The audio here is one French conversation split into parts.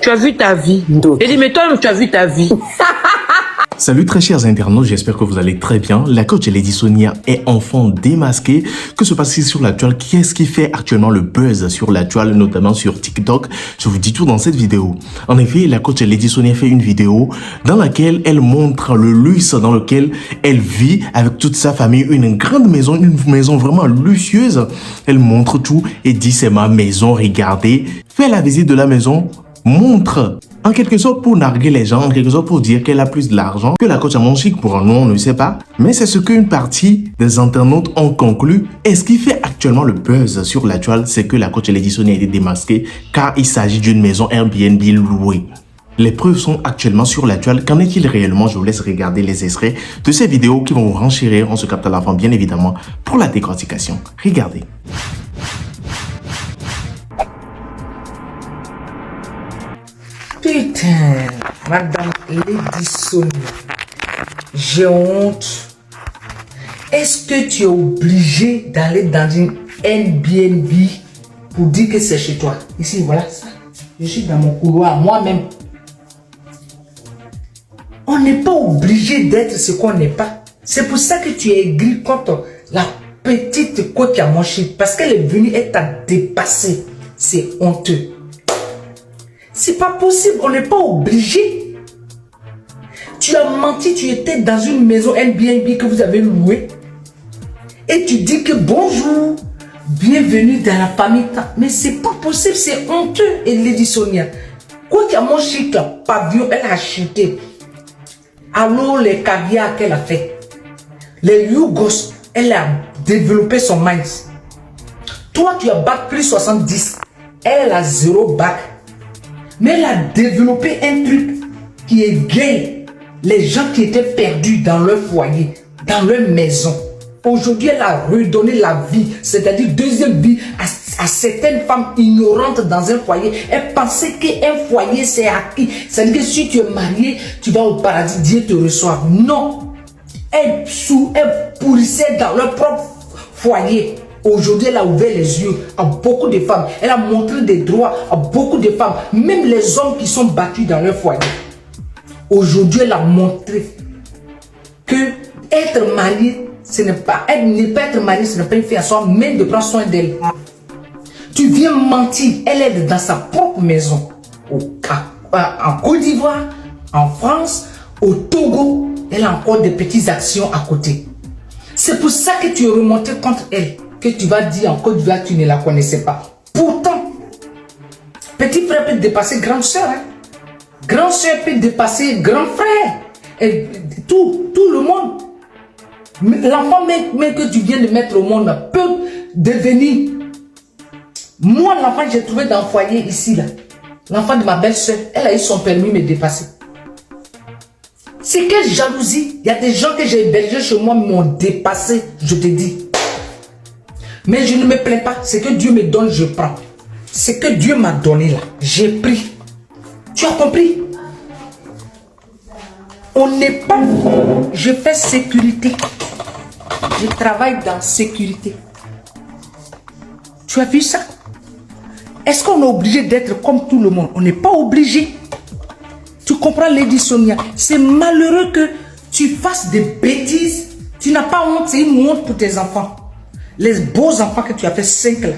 Tu as vu ta vie. Et dis, mais toi, tu as vu ta vie. Salut très chers internautes, j'espère que vous allez très bien. La coach Lady Sonia est enfin démasquée. Que se passe-t-il sur l'actuel? Qu'est-ce qui fait actuellement le buzz sur l'actuel, notamment sur TikTok? Je vous dis tout dans cette vidéo. En effet, la coach Lady Sonia fait une vidéo dans laquelle elle montre le luxe dans lequel elle vit avec toute sa famille. Une grande maison, une maison vraiment luxueuse. Elle montre tout et dit c'est ma maison, regardez. Fait la visite de la maison, montre en quelque sorte pour narguer les gens, en quelque sorte pour dire qu'elle a plus d'argent que la coach à mon chic. Pour nous, on ne sait pas. Mais c'est ce qu'une partie des internautes ont conclu. Et ce qui fait actuellement le buzz sur la toile, c'est que la coach Lady Sonia a été démasquée car il s'agit d'une maison Airbnb louée. Les preuves sont actuellement sur la toile. Qu'en est-il réellement? Je vous laisse regarder les extraits de ces vidéos qui vont vous renchérir. On se capte à la fin, bien évidemment, pour la décortication. Regardez. Putain, Madame Lady Sonia, j'ai honte. Est-ce que tu es obligé d'aller dans une Airbnb pour dire que c'est chez toi? Ici, voilà ça. Je suis dans mon couloir, moi-même. On n'est pas obligé d'être ce qu'on n'est pas. C'est pour ça que tu es aigri contre la petite quoi qui a mangé. Parce qu'elle est venue, elle t'a dépassé. C'est honteux. C'est pas possible, on n'est pas obligé. Tu as menti, tu étais dans une maison Airbnb que vous avez louée. Et tu dis que bonjour, bienvenue dans la famille. Mais c'est pas possible, c'est honteux. Et Lady Sonia, quoi qu'il y a mon chic, la pavillon, elle a chuté. Alors les caviars qu'elle a fait, les Yougos, elle a développé son mind. Toi, tu as bac plus 70, elle a 0 bac. Mais elle a développé un truc qui est gay. Les gens qui étaient perdus dans leur foyer, dans leur maison. Aujourd'hui, elle a redonné la vie, c'est-à-dire deuxième vie à certaines femmes ignorantes dans un foyer. Elle pensait qu'un foyer, c'est acquis. C'est-à-dire que si tu es marié, tu vas au paradis, Dieu te reçoit. Non. Elle pourrissait dans leur propre foyer. Aujourd'hui, elle a ouvert les yeux à beaucoup de femmes. Elle a montré des droits à beaucoup de femmes. Même les hommes qui sont battus dans leur foyer. Aujourd'hui, elle a montré que être marié, ce n'est pas être marié, ce n'est pas une fille à soi, même de prendre soin d'elle. Tu viens mentir. Elle est dans sa propre maison. En Côte d'Ivoire, en France, au Togo. Elle a encore des petites actions à côté. C'est pour ça que tu es remonté contre elle. Que tu vas dire en Côte d'Ivoire, tu ne la connaissais pas. Pourtant, petit frère peut dépasser grande soeur. Hein? Grande soeur peut dépasser grand frère. Et tout le monde. L'enfant même que tu viens de mettre au monde peut devenir. Moi, l'enfant que j'ai trouvé dans le foyer ici, là, l'enfant de ma belle-soeur, elle a eu son permis de me dépasser. C'est quelle jalousie. Il y a des gens que j'ai hébergés chez moi m'ont dépassé, je te dis. Mais je ne me plains pas. Ce que Dieu me donne, je prends. Ce que Dieu m'a donné là, j'ai pris. Tu as compris? On n'est pas... Je fais sécurité. Je travaille dans sécurité. Tu as vu ça? Est-ce qu'on est obligé d'être comme tout le monde? On n'est pas obligé. Tu comprends, Lady Sonia? C'est malheureux que tu fasses des bêtises. Tu n'as pas honte, c'est une honte pour tes enfants. Les beaux enfants que tu as fait 5 là,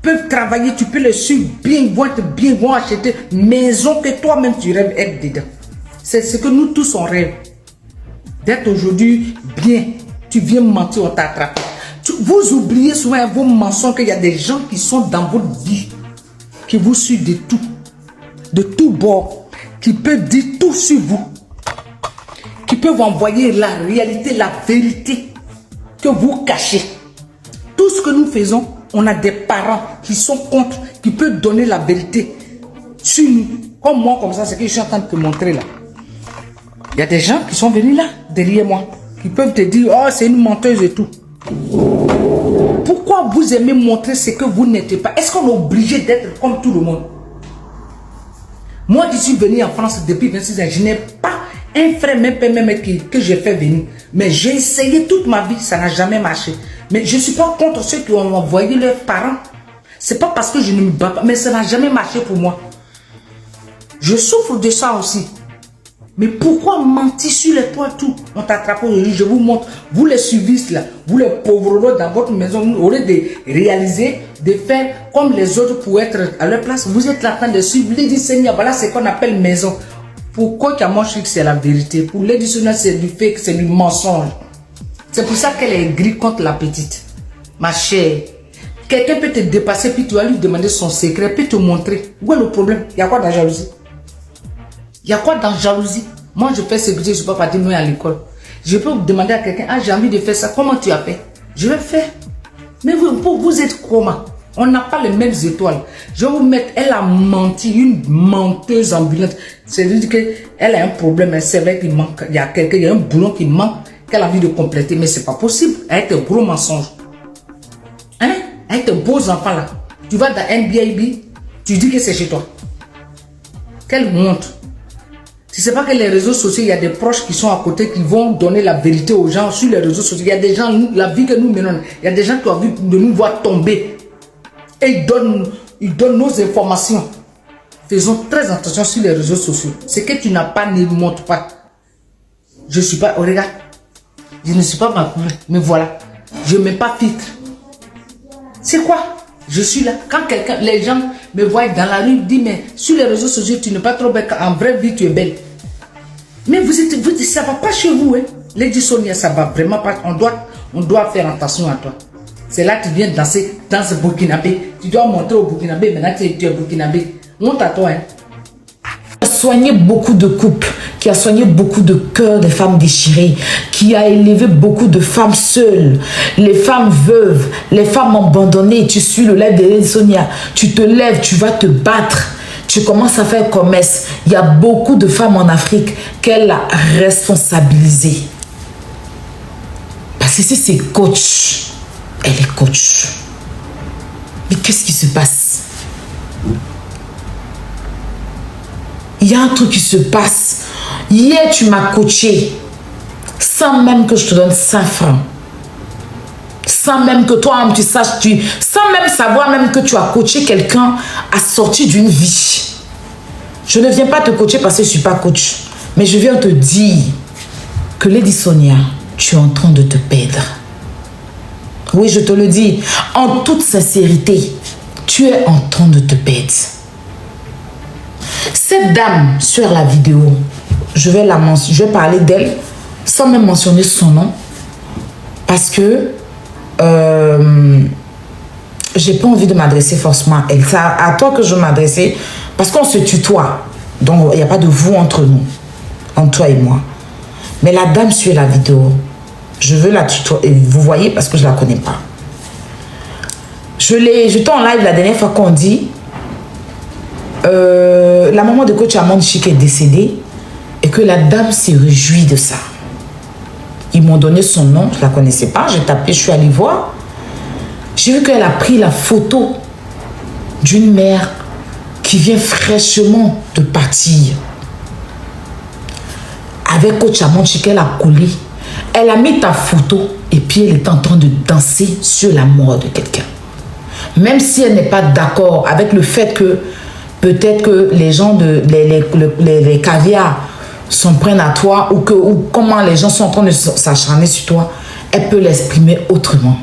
peuvent travailler, tu peux les suivre, bien vont acheter maison que toi-même tu rêves être dedans. C'est ce que nous tous on rêve. D'être aujourd'hui bien, tu viens mentir, on t'a attrapé. Vous oubliez souvent vos mensonges qu'il y a des gens qui sont dans votre vie, qui vous suivent de tout bord, qui peuvent dire tout sur vous, qui peuvent envoyer la réalité, la vérité que vous cachez. Tout ce que nous faisons, on a des parents qui sont contre, qui peuvent donner la vérité sur nous. Comme moi, comme ça, c'est ce que je suis en train de te montrer là. Il y a des gens qui sont venus là, derrière moi, qui peuvent te dire, oh, c'est une menteuse et tout. Pourquoi vous aimez montrer ce que vous n'êtes pas? Est-ce qu'on est obligé d'être comme tout le monde? Moi, je suis venu en France depuis 26 ans. Je n'ai pas un frère, même que j'ai fait venir. Mais j'ai essayé toute ma vie, ça n'a jamais marché. Mais je ne suis pas contre ceux qui ont envoyé leurs parents. C'est pas parce que je ne me bats pas, mais ça n'a jamais marché pour moi. Je souffre de ça aussi. Mais pourquoi mentir sur les toits tout? On t'attrape aujourd'hui, je vous montre. Vous les suivistes là, vous les pauvres dans votre maison, au lieu de réaliser, de faire comme les autres pour être à leur place, vous êtes là en train de suivre Lady Sonia. Voilà ce qu'on appelle maison. Pour Coach Amoshik, c'est la vérité. Pour Lady Sonia, c'est du fake, c'est du mensonge. C'est pour ça qu'elle est grise contre la petite. Ma chère, quelqu'un peut te dépasser, puis tu vas lui demander son secret, puis te montrer. Où est le problème? Il y a quoi dans la jalousie? Il y a quoi dans la jalousie? Moi, je fais ce que je ne suis pas parti à l'école. Je peux demander à quelqu'un, ah, j'ai envie de faire ça. Comment tu as fait? Je vais faire. Mais vous êtes comment? On n'a pas les mêmes étoiles. Je vais vous mettre, elle a menti, une menteuse ambulante. C'est-à-dire qu'elle a un problème, c'est vrai qu'il manque, il y a quelqu'un, il y a un boulon qui manque, qu'elle a envie de compléter, mais c'est pas possible, avec tes gros mensonges. Hein? Avec tes beaux enfants là. Tu vas dans NBAB, tu dis que c'est chez toi. Quelle honte. Tu sais pas que les réseaux sociaux, il y a des proches qui sont à côté qui vont donner la vérité aux gens sur les réseaux sociaux. Il y a des gens, la vie que nous menons, il y a des gens qui ont envie de nous voir tomber. Et ils donnent nos informations. Faisons très attention sur les réseaux sociaux. Ce que tu n'as pas ne montre pas. Je ne suis pas, oh, regarde, je ne suis pas ma couleur, mais voilà, je ne mets pas filtre. C'est quoi? Je suis là. Quand quelqu'un, les gens me voient dans la rue, disent, mais sur les réseaux sociaux, tu n'es pas trop belle, en vraie vie, tu es belle. Mais ça ne va pas chez vous, hein. Lady Sonia, ça ne va vraiment pas. On doit faire attention à toi. C'est là que tu viens danser dans ce burkinabé. Tu dois montrer au burkinabé, maintenant que tu es burkinabé. Monte à toi, hein. Qui a soigné beaucoup de couples, qui a soigné beaucoup de cœurs de femmes déchirées, qui a élevé beaucoup de femmes seules, les femmes veuves, les femmes abandonnées. Tu suis le lève de Lady Sonia, tu te lèves, tu vas te battre, tu commences à faire commerce. Il y a beaucoup de femmes en Afrique qu'elle a responsabilisées. Parce que si c'est coach, elle est coach. Mais qu'est-ce qui se passe? Il y a un truc qui se passe. Hier, tu m'as coaché sans même que je te donne 5 francs. Sans même que toi, tu saches, sans même savoir même que tu as coaché quelqu'un à sortir d'une vie. Je ne viens pas te coacher parce que je ne suis pas coach. Mais je viens te dire que Lady Sonia, tu es en train de te perdre. Oui, je te le dis. En toute sincérité, tu es en train de te perdre. Cette dame sur la vidéo, je vais parler d'elle sans même mentionner son nom parce que j'ai pas envie de m'adresser forcément à elle. C'est à toi que je vais m'adresser parce qu'on se tutoie. Donc, il n'y a pas de vous entre nous, entre toi et moi. Mais la dame sur la vidéo, je veux la tutoyer. Vous voyez parce que je ne la connais pas. J'étais en live la dernière fois qu'on dit la maman de coach Amoshik est décédée et que la dame s'est réjouie de ça. Ils m'ont donné son nom, je ne la connaissais pas, j'ai tapé, je suis allée voir. J'ai vu qu'elle a pris la photo d'une mère qui vient fraîchement de partir. Avec coach Amoshik, elle a collé. Elle a mis ta photo et puis elle est en train de danser sur la mort de quelqu'un. Même si elle n'est pas d'accord avec le fait que peut-être que les gens, les caviars s'en prennent à toi ou comment les gens sont en train de s'acharner sur toi, elle peut l'exprimer autrement.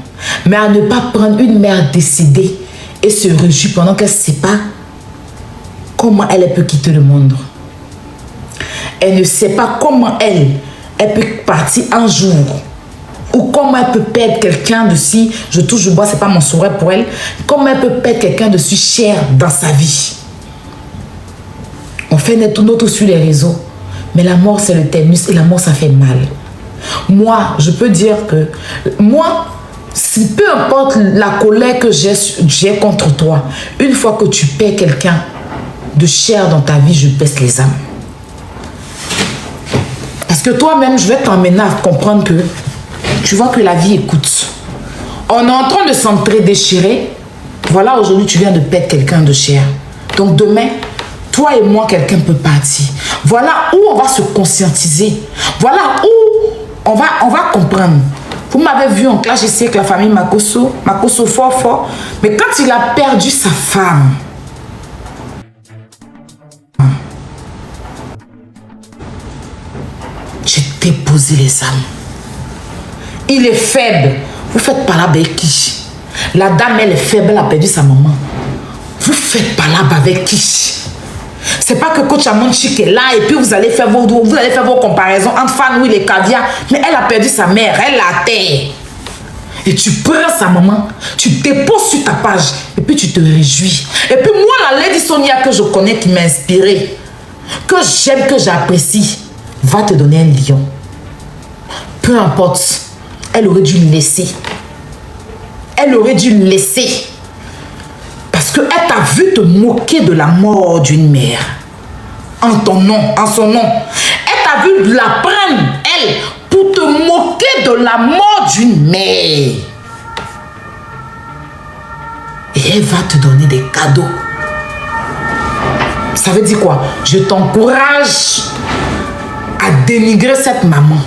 Mais à ne pas prendre une mère décédée et se réjouir pendant qu'elle ne sait pas comment elle peut quitter le monde. Elle ne sait pas comment elle peut partir un jour ou comment elle peut perdre quelqu'un de si, je touche, je bois, c'est pas mon souhait pour elle, comment elle peut perdre quelqu'un de si cher dans sa vie. On fait notre sur les réseaux, mais la mort c'est le terminus et la mort ça fait mal. Moi, je peux dire que moi, peu importe la colère que j'ai contre toi, une fois que tu perds quelqu'un de cher dans ta vie, je baisse les âmes. Parce que toi-même, je vais t'emmener à comprendre que tu vois que la vie écoute. On est en train de s'entre-déchirer. Voilà, aujourd'hui, tu viens de perdre quelqu'un de cher. Donc demain, toi et moi, quelqu'un peut partir. Voilà où on va se conscientiser. Voilà où on va comprendre. Vous m'avez vu en classe ici avec la famille Makosso fort. Mais quand il a perdu sa femme, déposer les âmes. Il est faible. Vous faites pas là avec qui? La dame, elle est faible, elle a perdu sa maman. Vous faites pas là avec qui? C'est pas que coach Amonchik est là et puis vous allez faire vos comparaisons entre Fanou et Caviar. Mais elle a perdu sa mère, elle l'a à terre. Et tu prends sa maman, tu déposes sur ta page et puis tu te réjouis. Et puis moi, la Lady Sonia que je connais, qui m'a inspirée, que j'aime, que j'apprécie, va te donner un lion. Peu importe, elle aurait dû le laisser. Elle aurait dû le laisser. Parce qu'elle t'a vu te moquer de la mort d'une mère. En ton nom, en son nom. Elle t'a vu la prendre, elle, pour te moquer de la mort d'une mère. Et elle va te donner des cadeaux. Ça veut dire quoi? Je t'encourage à dénigrer cette maman.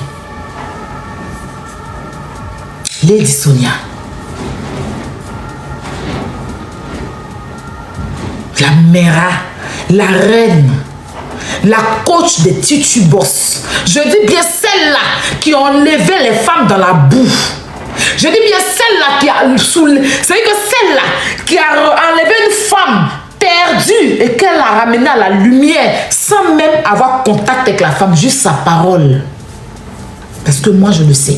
Lady Sonia. La Mera, la reine, la coach des titubos. Je dis bien celle-là qui a enlevé les femmes dans la boue. Je dis bien celle-là qui a c'est-à-dire que celle-là qui a enlevé une femme perdue et qu'elle a ramenée à la lumière sans même avoir contact avec la femme, juste sa parole. Parce que moi, je le sais.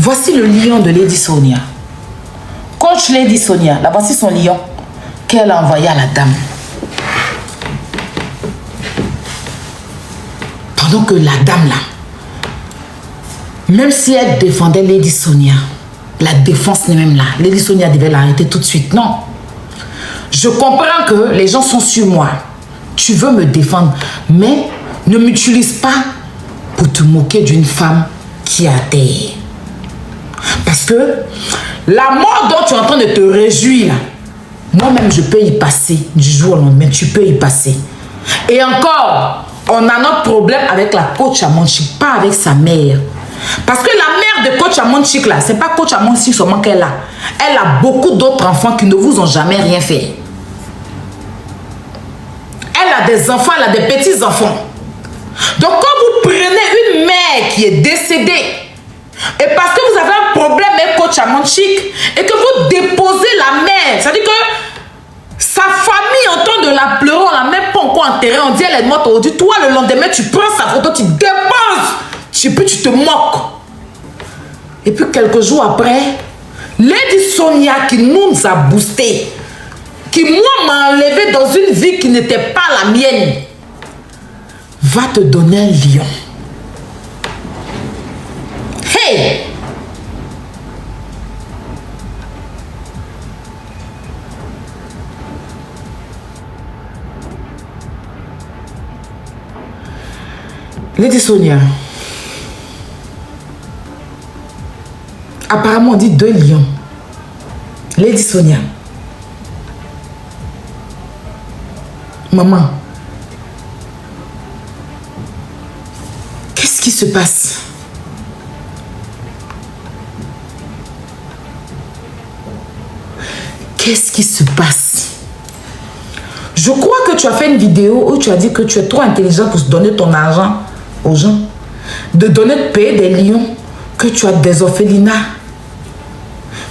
Voici le lion de Lady Sonia. Coach Lady Sonia, là voici son lion qu'elle a envoyé à la dame. Pendant que la dame là, même si elle défendait Lady Sonia, la défense n'est même là. Lady Sonia devait l'arrêter tout de suite. Non. Je comprends que les gens sont sur moi. Tu veux me défendre, mais ne m'utilise pas pour te moquer d'une femme qui a terre. Parce que la mort dont tu es en train de te réjouir, moi-même je peux y passer du jour au lendemain, tu peux y passer. Et encore, on a notre problème avec la coach Amonchik, pas avec sa mère. Parce que la mère de coach Amonchik là, c'est pas coach Amonchik seulement qu'elle a. Elle a beaucoup d'autres enfants qui ne vous ont jamais rien fait. Elle a des enfants, elle a des petits-enfants. Donc quand vous prenez une mère qui est décédée, et parce que vous avez un problème avec coach Amonchik et que vous déposez la mère, c'est-à-dire que sa famille entend de la pleurer, on l'a même pas encore enterrée, on dit elle est morte aujourd'hui. Toi le lendemain tu prends sa photo, tu déposes, et puis tu te moques. Et puis quelques jours après, Lady Sonia qui nous a boosté, qui moi m'a enlevé dans une vie qui n'était pas la mienne, va te donner un lion. Hey! Lady Sonia. Apparemment, on dit 2 lions. Lady Sonia. Maman. Qu'est-ce qui se passe? Qu'est-ce qui se passe? Je crois que tu as fait une vidéo où tu as dit que tu es trop intelligent pour donner ton argent aux gens. De payer des lions, que tu as des orphelinats.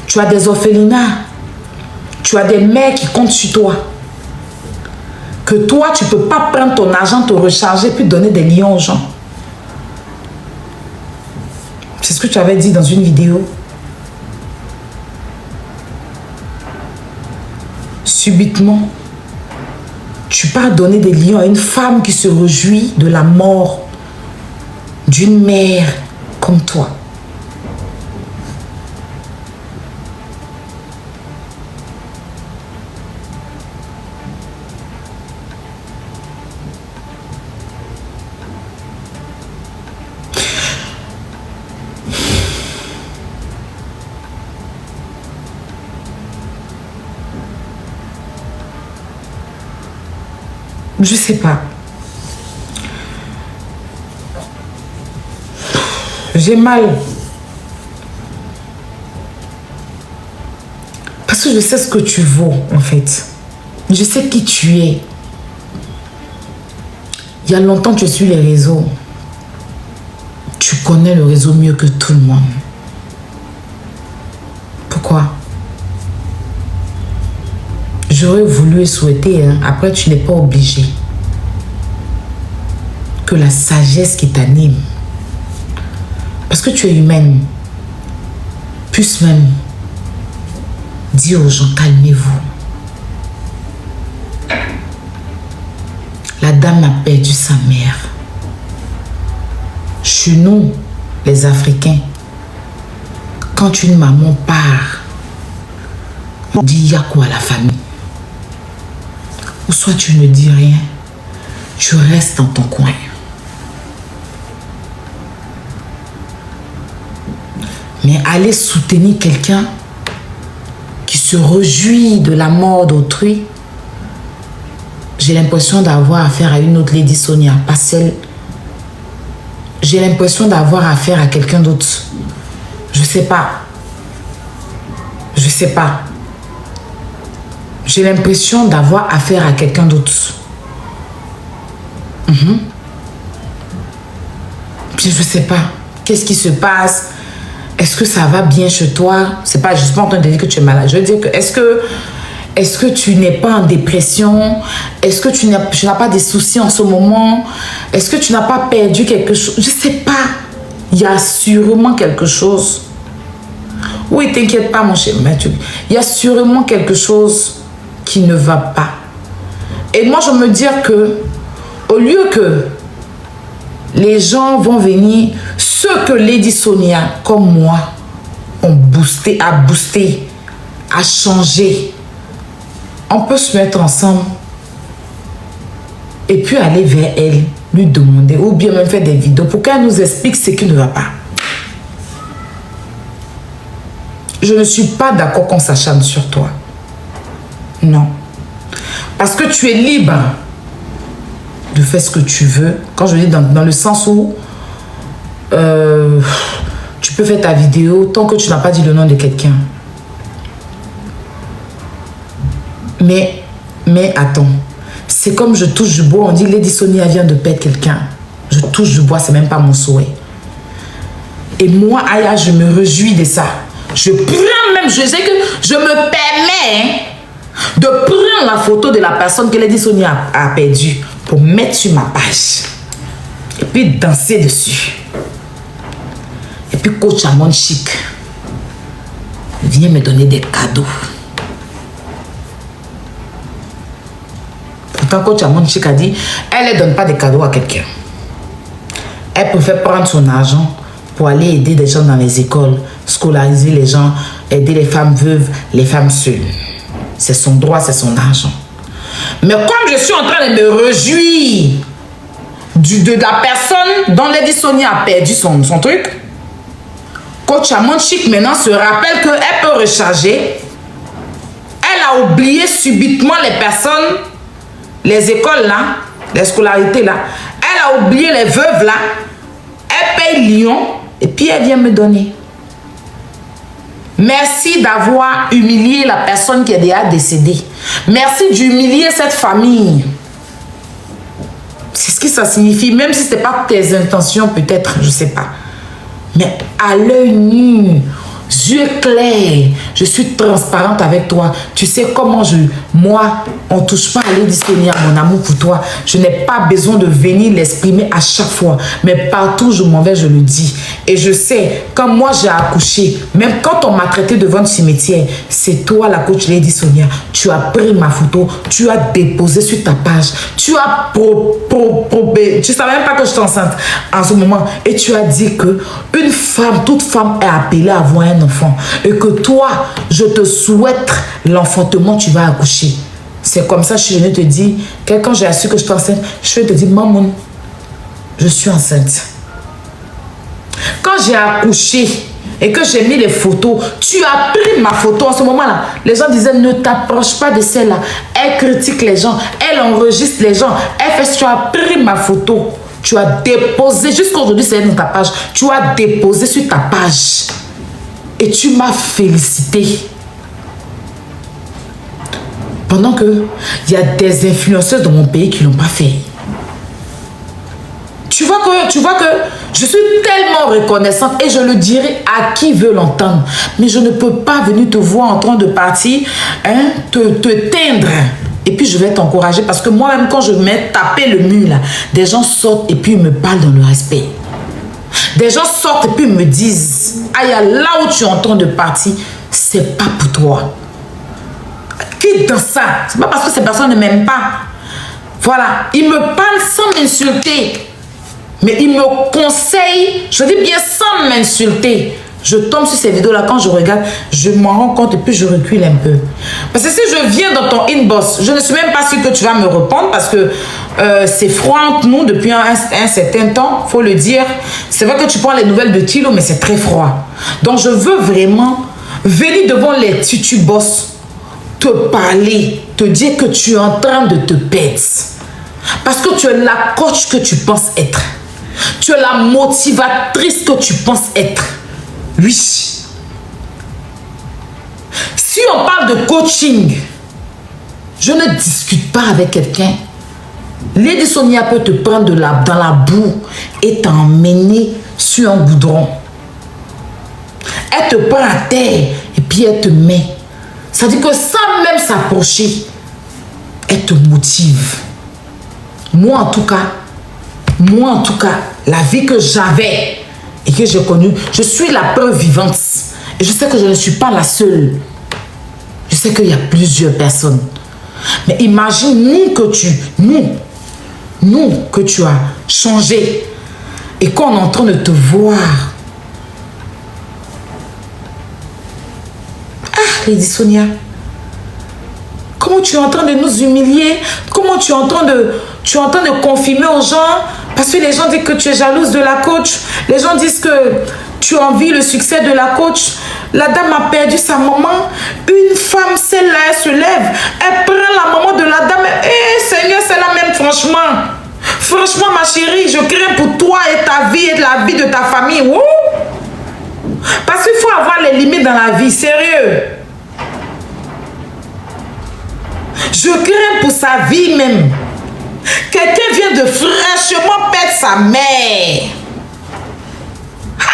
Tu as des orphelinats. Tu as des mères qui comptent sur toi. Que toi, tu ne peux pas prendre ton argent, te recharger, puis donner des lions aux gens. C'est ce que tu avais dit dans une vidéo. Subitement, tu pars donner des lions à une femme qui se réjouit de la mort d'une mère comme toi. Je sais pas. J'ai mal. que je sais ce que tu vaux, en fait. Je sais qui tu es. Il y a longtemps que je suis les réseaux. Tu connais le réseau mieux que tout le monde. Pourquoi? J'aurais voulu et souhaité, hein, après tu n'es pas obligé, que la sagesse qui t'anime, parce que tu es humaine, puisse même dire aux gens, calmez-vous. La dame a perdu sa mère. Chez nous, les Africains, quand une maman part, on dit il y a quoi à la famille? Ou soit tu ne dis rien, tu restes dans ton coin. Mais aller soutenir quelqu'un qui se réjouit de la mort d'autrui, j'ai l'impression d'avoir affaire à une autre Lady Sonia, pas celle. J'ai l'impression d'avoir affaire à quelqu'un d'autre. Je sais pas. Je sais pas. J'ai l'impression d'avoir affaire à quelqu'un d'autre. Puis je sais pas. Qu'est-ce qui se passe? Est-ce que ça va bien chez toi? C'est pas juste en train de dire que tu es malade. Je veux dire que est-ce que tu n'es pas en dépression? Est-ce que tu n'as pas des soucis en ce moment? Est-ce que tu n'as pas perdu quelque chose? Je sais pas. Il y a sûrement quelque chose. Oui, t'inquiète pas, mon cher Mathieu. Il y a sûrement quelque chose qui ne va pas. Et moi, je me dis que au lieu que les gens vont venir, ceux que Lady Sonia, comme moi, ont boosté, a changé, on peut se mettre ensemble et puis aller vers elle, lui demander, ou bien même faire des vidéos pour qu'elle nous explique ce qui ne va pas. Je ne suis pas d'accord qu'on s'acharne sur toi. Non. Parce que tu es libre de faire ce que tu veux. Quand je dis dans le sens où tu peux faire ta vidéo tant que tu n'as pas dit le nom de quelqu'un. Mais attends. C'est comme je touche du bois. On dit Lady Sonia vient de perdre quelqu'un. Je touche du bois, c'est même pas mon souhait. Et moi, Aya, je me réjouis de ça. Je prends même, je sais que je me permets de prendre la photo de la personne que Lady Sonia a perdue pour mettre sur ma page. Et puis danser dessus. Et puis coach Amon Chic vient me donner des cadeaux. Pourtant, coach Amon Chic a dit, elle ne donne pas des cadeaux à quelqu'un. Elle préfère prendre son argent pour aller aider des gens dans les écoles, scolariser les gens, aider les femmes veuves, les femmes seules. C'est son droit, c'est son argent. Mais comme je suis en train de me réjouir de la personne dont Lady Sonia a perdu son truc, coach Amon Chic maintenant se rappelle qu'elle peut recharger. Elle a oublié subitement les personnes, les écoles là, les scolarités là. Elle a oublié les veuves là. Elle paye Lyon et puis elle vient me donner. Merci d'avoir humilié la personne qui est déjà décédée. Merci d'humilier cette famille. C'est ce que ça signifie, même si ce n'est pas tes intentions peut-être, je ne sais pas. Mais à l'œil nu, yeux clairs, je suis transparente avec toi. Tu sais comment moi, on ne touche pas à Lady Sonia, mon amour pour toi. Je n'ai pas besoin de venir l'exprimer à chaque fois. Mais partout où je m'en vais, je le dis. Et je sais, quand moi j'ai accouché, même quand on m'a traité devant le cimetière, c'est toi la coach Lady Sonia. Tu as pris ma photo, tu as déposé sur ta page. Tu as tu ne savais même pas que je suis enceinte en ce moment. Et tu as dit que une femme, toute femme est appelée à avoir un enfant. Et que toi, je te souhaite l'enfantement, tu vas accoucher. C'est comme ça que je suis venue te dire, quand j'ai su que je suis enceinte, je vais te dire, maman, je suis enceinte. Quand j'ai accouché et que j'ai mis les photos, tu as pris ma photo en ce moment-là. Les gens disaient, ne t'approche pas de celle-là. Elle critique les gens, elle enregistre les gens, elle fait, tu as pris ma photo. Tu as déposé, jusqu'aujourd'hui c'est dans ta page, tu as déposé sur ta page. Et tu m'as félicité. Pendant que il y a des influenceuses dans mon pays qui ne l'ont pas fait. Tu vois que je suis tellement reconnaissante et je le dirai à qui veut l'entendre. Mais je ne peux pas venir te voir en train de partir, hein, te teindre. Et puis je vais t'encourager parce que moi-même quand je mets taper le mur là, des gens sortent et puis ils me parlent dans le respect. Des gens sortent et puis ils me disent, aïe, là où tu es en train de partir, c'est pas pour toi. Quitte dans ça. C'est pas parce que ces personnes ne m'aiment pas. Voilà. Ils me parlent sans m'insulter. Mais ils me conseillent, je dis bien sans m'insulter. Je tombe sur ces vidéos-là, quand je regarde, je m'en rends compte et puis je recule un peu. Parce que si je viens dans ton inbox, je ne suis même pas sûre que tu vas me répondre parce que c'est froid entre nous depuis un certain temps, il faut le dire. C'est vrai que tu prends les nouvelles de Tilo, mais c'est très froid. Donc je veux vraiment venir devant les tutu boss, te parler, te dire que tu es en train de te perdre. Parce que tu es la coach que tu penses être. Tu es la motivatrice que tu penses être. Oui. Si on parle de coaching, je ne discute pas avec quelqu'un. Lady Sonia peut te prendre dans la boue et t'emmener sur un goudron. Elle te prend à terre et puis elle te met. Ça dit que sans même s'approcher, elle te motive. Moi en tout cas, la vie que j'avais et que j'ai connue, je suis la preuve vivante. Et je sais que je ne suis pas la seule. Je sais qu'il y a plusieurs personnes. Mais imagine nous que tu as changé et qu'on est en train de te voir. Ah, Lady Sonia, comment tu es en train de nous humilier? Comment tu es en train de confirmer aux gens? Parce que les gens disent que tu es jalouse de la coach. Les gens disent que tu envies le succès de la coach. La dame a perdu sa maman. Une femme, celle-là, elle se lève. Elle prend la maman de la dame. Eh, Seigneur, c'est la même, franchement. Franchement, ma chérie, je crains pour toi et ta vie et la vie de ta famille. Wouh! Parce qu'il faut avoir les limites dans la vie, sérieux. Je crains pour sa vie même. Quelqu'un vient de fraîchement perdre sa mère. Ah!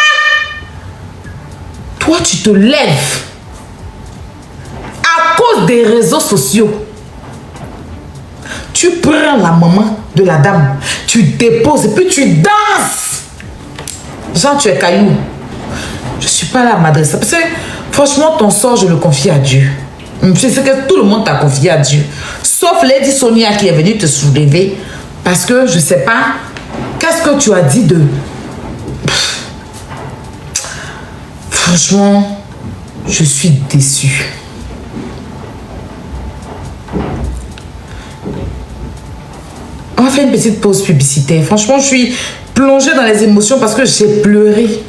Toi, tu te lèves à cause des réseaux sociaux. Tu prends la maman de la dame, tu déposes et puis tu danses. Jean, tu es caillou. Je ne suis pas là à m'adresser. Parce que franchement, ton sort, je le confie à Dieu. Je sais que tout le monde t'a confié à Dieu. Sauf Lady Sonia qui est venue te soulever. Parce que je ne sais pas, qu'est-ce que tu as dit de... Franchement, je suis déçue. On va faire une petite pause publicitaire. Franchement, je suis plongée dans les émotions parce que j'ai pleuré.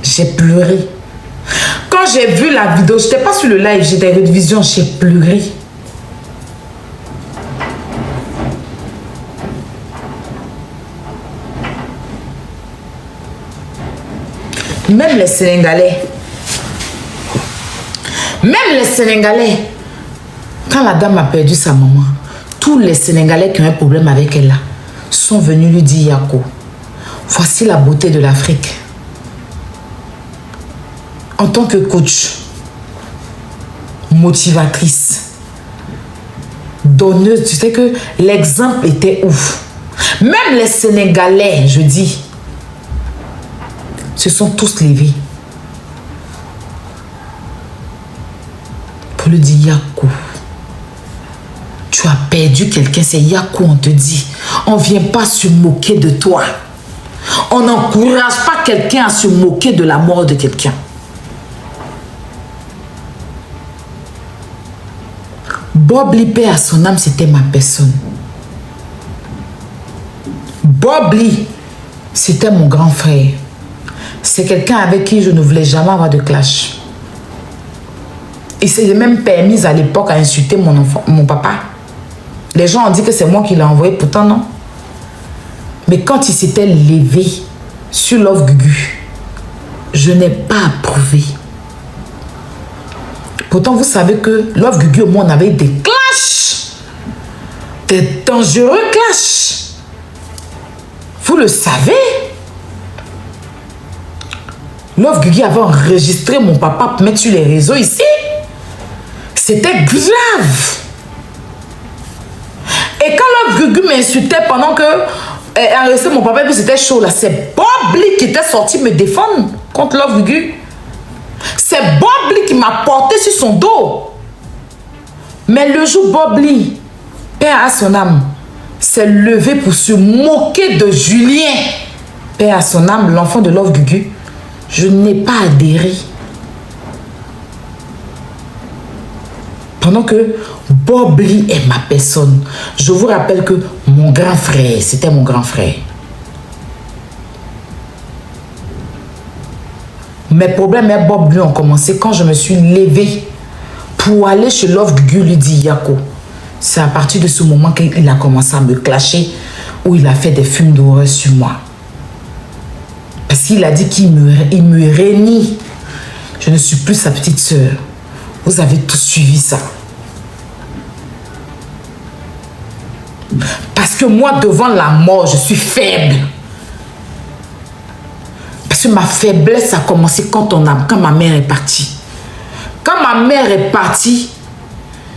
J'ai pleuré. Quand j'ai vu la vidéo, je n'étais pas sur le live, j'étais en rediffusion, j'ai pleuré. Même les Sénégalais, quand la dame a perdu sa maman, tous les Sénégalais qui ont un problème avec elle là, sont venus lui dire, Yako, voici la beauté de l'Afrique. En tant que coach, motivatrice, donneuse, tu sais que l'exemple était ouf. Même les Sénégalais, je dis, se sont tous levés pour lui dire, Yako, tu as perdu quelqu'un, c'est Yako, on te dit. On ne vient pas se moquer de toi. On n'encourage pas quelqu'un à se moquer de la mort de quelqu'un. Bob Lee, paix à son âme, c'était ma personne. Bob Lee, c'était mon grand frère. C'est quelqu'un avec qui je ne voulais jamais avoir de clash. Il s'est même permis à l'époque à insulter mon papa. Les gens ont dit que c'est moi qui l'ai envoyé, pourtant non. Mais quand il s'était levé sur Love Gugu, je n'ai pas approuvé. Pourtant, vous savez que Love Gugu et moi, on avait des clashs. Des dangereux clashs. Vous le savez. Love Gugu avait enregistré mon papa pour mettre sur les réseaux ici. C'était grave. Et quand Love Gugu m'insultait pendant que enregistré mon papa, puis c'était chaud là, c'est Bob Lee qui était sorti me défendre contre Love Gugu. C'est Bob Lee qui m'a porté sur son dos. Mais le jour Bob Lee, père à son âme, s'est levé pour se moquer de Julien, père à son âme, l'enfant de Love Gugu, je n'ai pas adhéré. Pendant que Bob Lee est ma personne. Je vous rappelle que mon grand frère, c'était mon grand frère. Mes problèmes avec Bob Lee ont commencé quand je me suis levée pour aller chez Love Gugu lui dire Yako. C'est à partir de ce moment qu'il a commencé à me clasher, où il a fait des films d'horreur sur moi. Parce qu'il a dit qu'il me réunit. Je ne suis plus sa petite sœur. Vous avez tous suivi ça. Parce que moi, devant la mort, je suis faible. Parce que ma faiblesse a commencé quand ma mère est partie. Quand ma mère est partie,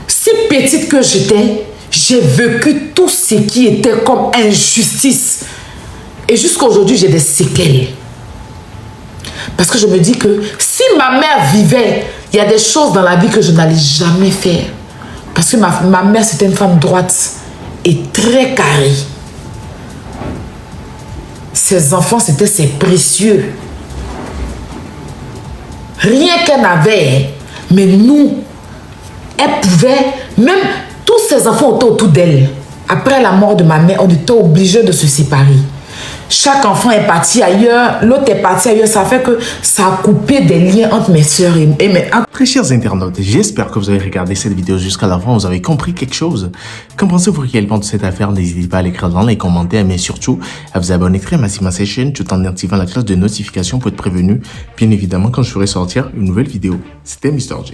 si petite que j'étais, j'ai vécu tout ce qui était comme injustice. Et jusqu'à aujourd'hui, j'ai des séquelles. Parce que je me dis que si ma mère vivait, il y a des choses dans la vie que je n'allais jamais faire. Parce que ma mère, c'était une femme droite et très carrée. Ses enfants, c'était ses précieux. Rien qu'elle n'avait, mais nous, elle pouvait, même tous ses enfants étaient autour d'elle. Après la mort de ma mère, on était obligés de se séparer. Chaque enfant est parti ailleurs, l'autre est parti ailleurs. Ça fait que ça a coupé des liens entre mes soeurs et mes... Très chers internautes, j'espère que vous avez regardé cette vidéo jusqu'à la fin, vous avez compris quelque chose. Qu'en pensez-vous réellement de cette affaire? N'hésitez pas à l'écrire dans les commentaires, mais surtout à vous abonner très massivement à cette chaîne tout en activant la cloche de notification pour être prévenu, bien évidemment, quand je ferai sortir une nouvelle vidéo. C'était Mr. J.